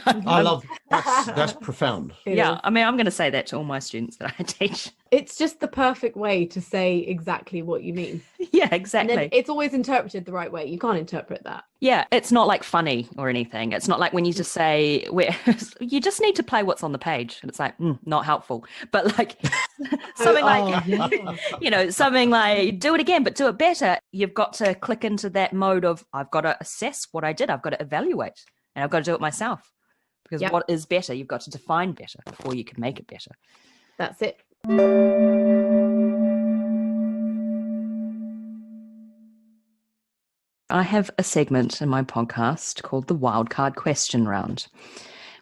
I love that's profound. Yeah, I mean, I'm going to say that to all my students that I teach. It's just the perfect way to say exactly what you mean. Yeah, exactly. And then it's always interpreted the right way. You can't interpret that. Yeah, it's not like funny or anything. It's not like when you just say, you just need to play what's on the page. And it's like, not helpful. But like something something like do it again, but do it better. You've got to click into that mode of I've got to assess what I did. I've got to evaluate. And I've got to do it myself because what is better, you've got to define better before you can make it better. That's it. I have a segment in my podcast called the Wildcard Question Round,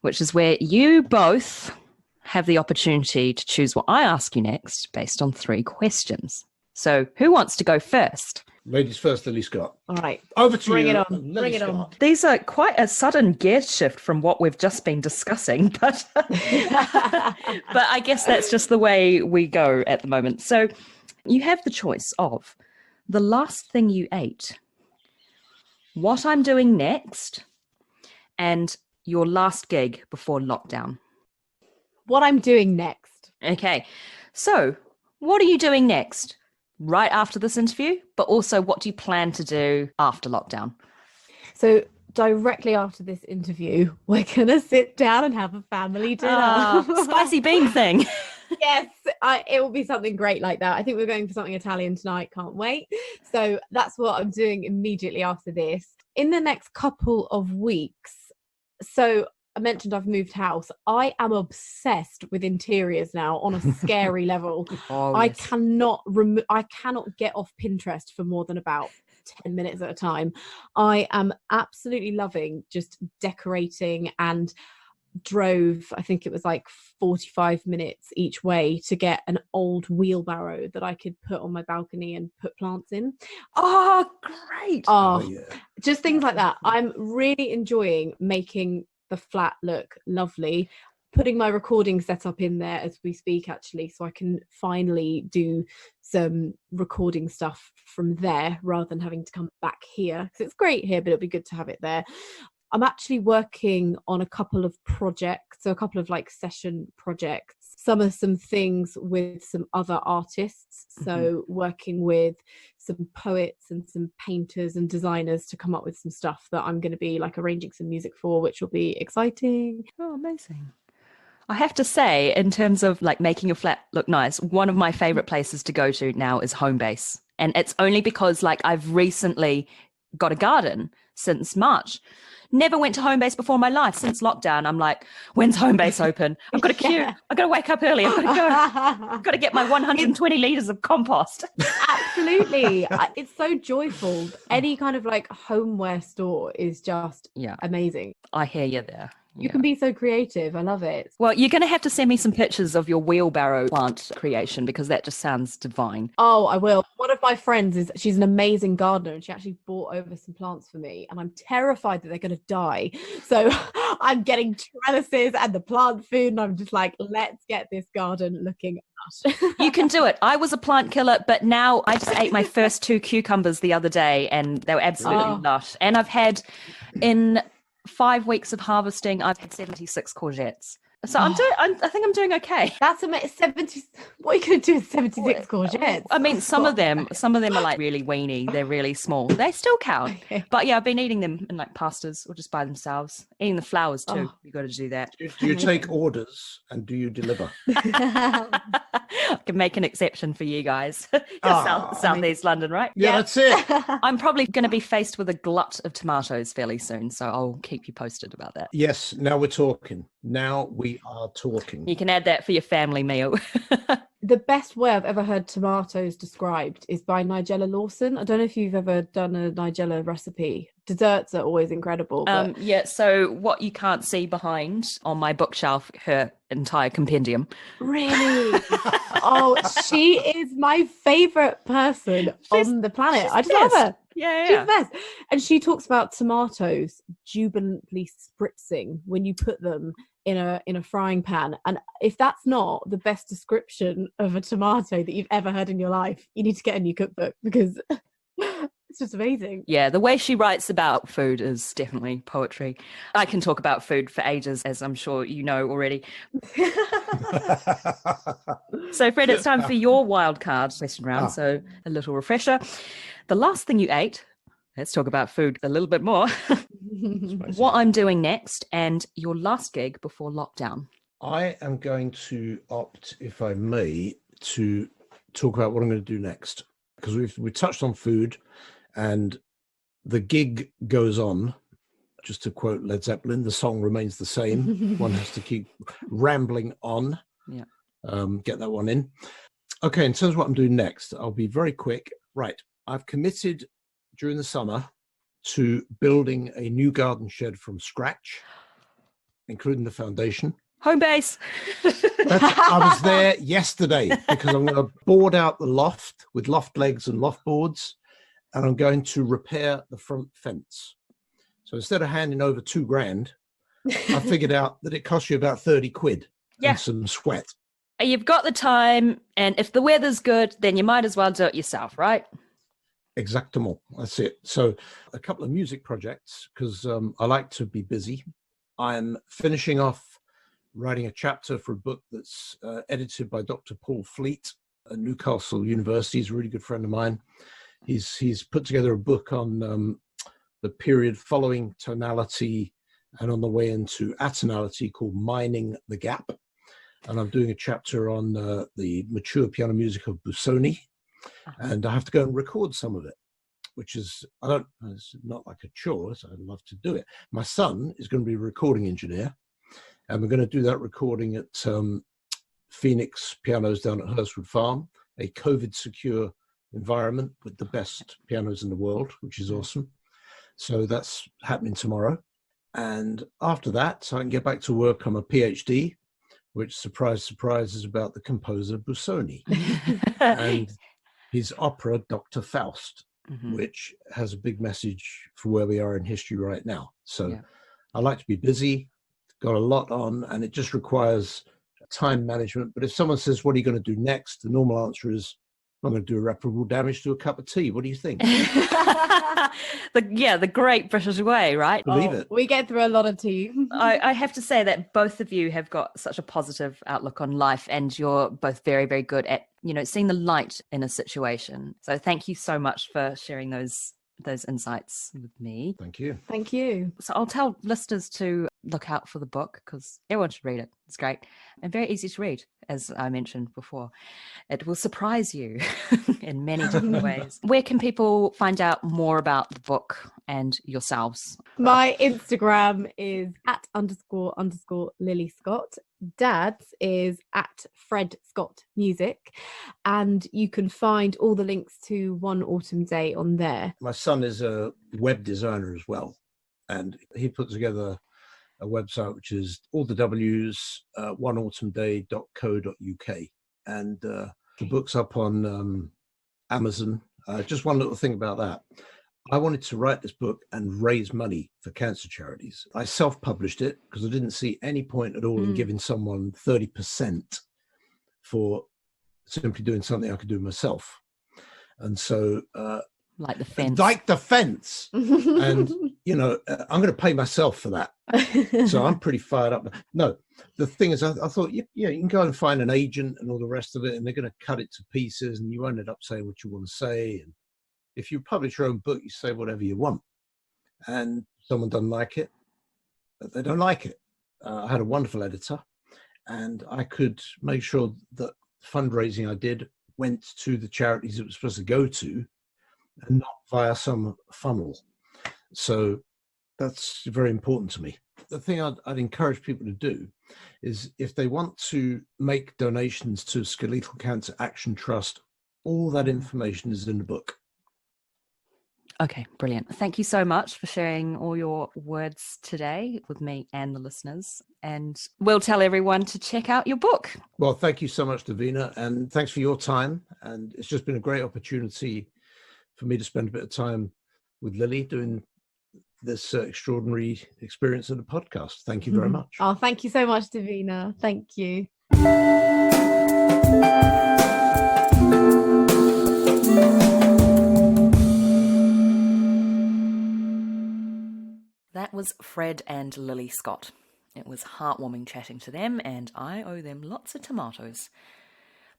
which is where you both have the opportunity to choose what I ask you next based on 3 questions. So who wants to go first? Ladies first, Lily Scott. All right. Over to Bring you. it on. Bring it on. These are quite a sudden gear shift from what we've just been discussing, but but I guess that's just the way we go at the moment. So you have the choice of the last thing you ate, what I'm doing next, and your last gig before lockdown. What I'm doing next. Okay. So what are you doing next? Right after this interview, but also what do you plan to do after lockdown? So directly after this interview, we're going to sit down and have a family dinner. Spicy bean thing. Yes, it will be something great like that. I think we're going for something Italian tonight. Can't wait. So that's what I'm doing immediately after this. In the next couple of weeks, so I mentioned I've moved house. I am obsessed with interiors now on a scary level. I cannot get off Pinterest for more than about 10 minutes at a time. I am absolutely loving just decorating and drove, I think it was like 45 minutes each way to get an old wheelbarrow that I could put on my balcony and put plants in. Oh, great. Just things like that. I'm really enjoying making the flat look lovely, putting my recording setup in there as we speak actually, so I can finally do some recording stuff from there rather than having to come back here, because it's great here but it'll be good to have it there. I'm actually working on a couple of projects, so a couple of like session projects. Some things with some other artists, so working with some poets and some painters and designers to come up with some stuff that I'm going to be like arranging some music for, which will be exciting. Oh, amazing. I have to say, in terms of like making your flat look nice, one of my favorite places to go to now is Homebase. And it's only because like I've recently got a garden since March. Never went to Homebase before in my life. Since lockdown, I'm like, when's Homebase open? I've got to queue. I've got to wake up early. I've got to go. I've got to get my 120 litres of compost. Absolutely. It's so joyful. Any kind of like homeware store is just amazing. I hear you there. You can be so creative. I love it. Well, you're going to have to send me some pictures of your wheelbarrow plant creation because that just sounds divine. Oh, I will. One of my friends she's an amazing gardener and she actually brought over some plants for me and I'm terrified that they're going to die. So I'm getting trellises and the plant food and I'm just like, let's get this garden looking You can do it. I was a plant killer, but now I just ate my first 2 cucumbers the other day and they were absolutely Oh. lush. And I've had, in 5 weeks of harvesting, I've had 76 courgettes. So I think I'm doing okay. That's amazing. 70. What are you going to do with 76 courgettes? I mean, some of them are like really weeny. They're really small. They still count. Okay. But yeah, I've been eating them in like pastas or just by themselves. Eating the flowers too. Oh. You got to do that. Do you take orders and do you deliver? I can make an exception for you guys. You're Southeast London, right? Yeah, that's it. I'm probably going to be faced with a glut of tomatoes fairly soon, so I'll keep you posted about that. Yes, now we're talking. Now we are talking. You can add that for your family meal. The best way I've ever heard tomatoes described is by Nigella Lawson. I don't know if you've ever done a Nigella recipe. Desserts are always incredible. But... Yeah, so what you can't see behind on my bookshelf, her entire compendium. Really? Oh, she is my favorite person on the planet. I just love her. Yeah. She's the best. And she talks about tomatoes jubilantly spritzing when you put them in a frying pan. And if that's not the best description of a tomato that you've ever heard in your life, you need to get a new cookbook because it's just amazing. Yeah, the way she writes about food is definitely poetry. I can talk about food for ages, as I'm sure you know already. So, Fred, it's time for your wild card question round. So, a little refresher. The last thing you ate, let's talk about food a little bit more. What I'm doing next and your last gig before lockdown. I am going to opt, if I may, to talk about what I'm going to do next. Because we touched on food and the gig goes on. Just to quote Led Zeppelin, the song remains the same. One has to keep rambling on. Yeah. Get that one in. Okay, in terms of what I'm doing next, I'll be very quick. Right. I've committed during the summer to building a new garden shed from scratch, including the foundation. Homebase. I was there yesterday because I'm going to board out the loft with loft legs and loft boards, and I'm going to repair the front fence. So instead of handing over $2,000, I figured out that it costs you about 30 quid and some sweat. You've got the time, and if the weather's good, then you might as well do it yourself, right? Exactement. That's it. So a couple of music projects because I like to be busy. I'm finishing off writing a chapter for a book that's edited by Dr. Paul Fleet at Newcastle University. He's a really good friend of mine. He's put together a book on the period following tonality and on the way into atonality called Mining the Gap. And I'm doing a chapter on the mature piano music of Busoni. And I have to go and record some of it, which is, it's not like a chore, so I'd love to do it. My son is going to be a recording engineer, and we're going to do that recording at Phoenix Pianos down at Hurstwood Farm, a COVID-secure environment with the best pianos in the world, which is awesome. So that's happening tomorrow. And after that, I can get back to work on a PhD, which, surprise, surprise, is about the composer Busoni and his opera, Dr. Faust, which has a big message for where we are in history right now. So I like to be busy, got a lot on, and it just requires time management. But if someone says, what are you going to do next? The normal answer is, I'm going to do irreparable damage to a cup of tea. What do you think? The great British way, right? Believe it. We get through a lot of tea. I have to say that both of you have got such a positive outlook on life, and you're both very, very good at, seeing the light in a situation. So thank you so much for sharing those insights with me. Thank you. Thank you. So I'll tell listeners to look out for the book because everyone should read it. It's great and very easy to read, as I mentioned before. It will surprise you in many different ways. Where can people find out more about the book and yourselves? My Instagram is @__Lily Scott. Dad's is @FredScottMusic. And you can find all the links to One Autumn Day on there. My son is a web designer as well, and he put together a website which is all the W's, oneautumnday.co.uk, and the book's up on Amazon. Just one little thing about that. I wanted to write this book and raise money for cancer charities. I self-published it because I didn't see any point at all in giving someone 30% for simply doing something I could do myself. And so, like the fence. And, I'm going to pay myself for that. So I'm pretty fired up. No, the thing is, I thought, you can go and find an agent and all the rest of it, and they're going to cut it to pieces, and you won't end up saying what you want to say. And if you publish your own book, you say whatever you want. And someone doesn't like it, they don't like it. I had a wonderful editor, and I could make sure that fundraising I did went to the charities it was supposed to go to, and not via some funnel. So that's very important to me. The thing I'd encourage people to do is, if they want to make donations to Skeletal Cancer Action Trust, all that information is in the book. Okay, brilliant. Thank you so much for sharing all your words today with me and the listeners. And we'll tell everyone to check out your book. Well, thank you so much, Davina, and thanks for your time. And it's just been a great opportunity for me to spend a bit of time with Lily doing this extraordinary experience of the podcast. Thank you very much. Oh, thank you so much, Davina. Thank you. That was Fred and Lily Scott. It was heartwarming chatting to them, and I owe them lots of tomatoes.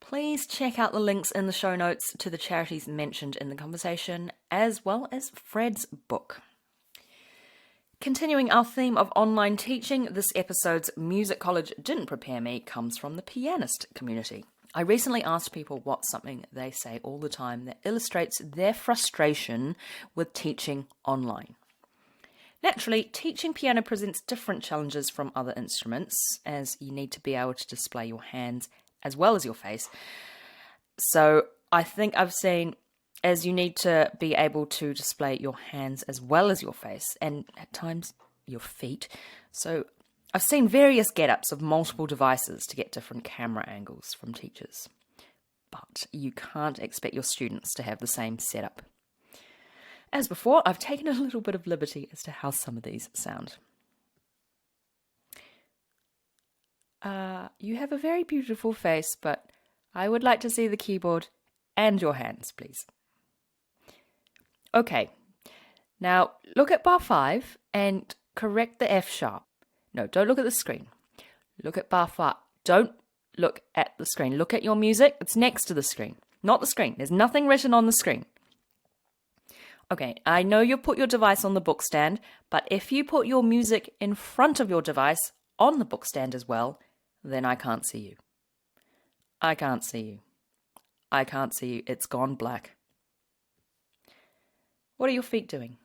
Please check out the links in the show notes to the charities mentioned in the conversation, as well as Fred's book. Continuing our theme of online teaching, this episode's Music College Didn't Prepare Me comes from the pianist community. I recently asked people what's something they say all the time that illustrates their frustration with teaching online. Naturally, teaching piano presents different challenges from other instruments, as you need to be able to display your hands as well as your face. So I think I've seen as you need to be able to display your hands as well as your face, and at times your feet. So I've seen various get-ups of multiple devices to get different camera angles from teachers. But you can't expect your students to have the same setup. As before, I've taken a little bit of liberty as to how some of these sound. You have a very beautiful face, but I would like to see the keyboard and your hands, please. Okay, now look at bar 5 and correct the F sharp. No, don't look at the screen. Look at bar 5. Don't look at the screen. Look at your music. It's next to the screen, not the screen. There's nothing written on the screen. Okay, I know you put your device on the book stand, but if you put your music in front of your device on the book stand as well, then I can't see you. I can't see you. I can't see you. It's gone black. What are your feet doing?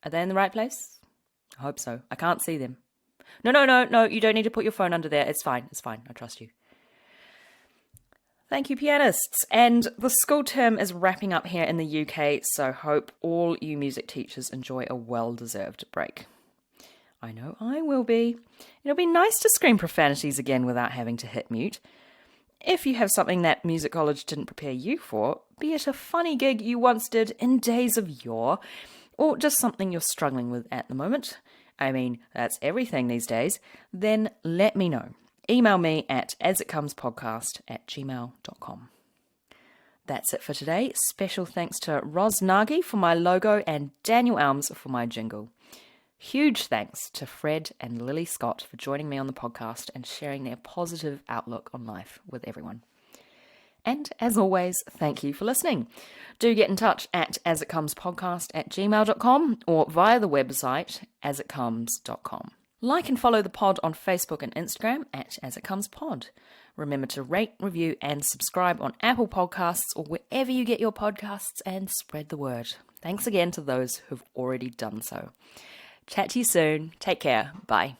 Are they in the right place? I hope so. I can't see them. No, you don't need to put your phone under there. It's fine. I trust you. Thank you, pianists. And the school term is wrapping up here in the UK, so hope all you music teachers enjoy a well-deserved break. I know I will be. It'll be nice to scream profanities again without having to hit mute. If you have something that music college didn't prepare you for, be it a funny gig you once did in days of yore, or just something you're struggling with at the moment, I mean, that's everything these days, then let me know. Email me at asitcomespodcast@gmail.com. That's it for today. Special thanks to Roz Nagy for my logo and Daniel Elms for my jingle. Huge thanks to Fred and Lily Scott for joining me on the podcast and sharing their positive outlook on life with everyone. And as always, thank you for listening. Do get in touch at asitcomespodcast@gmail.com or via the website asitcomes.com. Like and follow the pod on Facebook and Instagram at asitcomespod. Remember to rate, review, and subscribe on Apple Podcasts or wherever you get your podcasts, and spread the word. Thanks again to those who've already done so. Chat to you soon. Take care. Bye.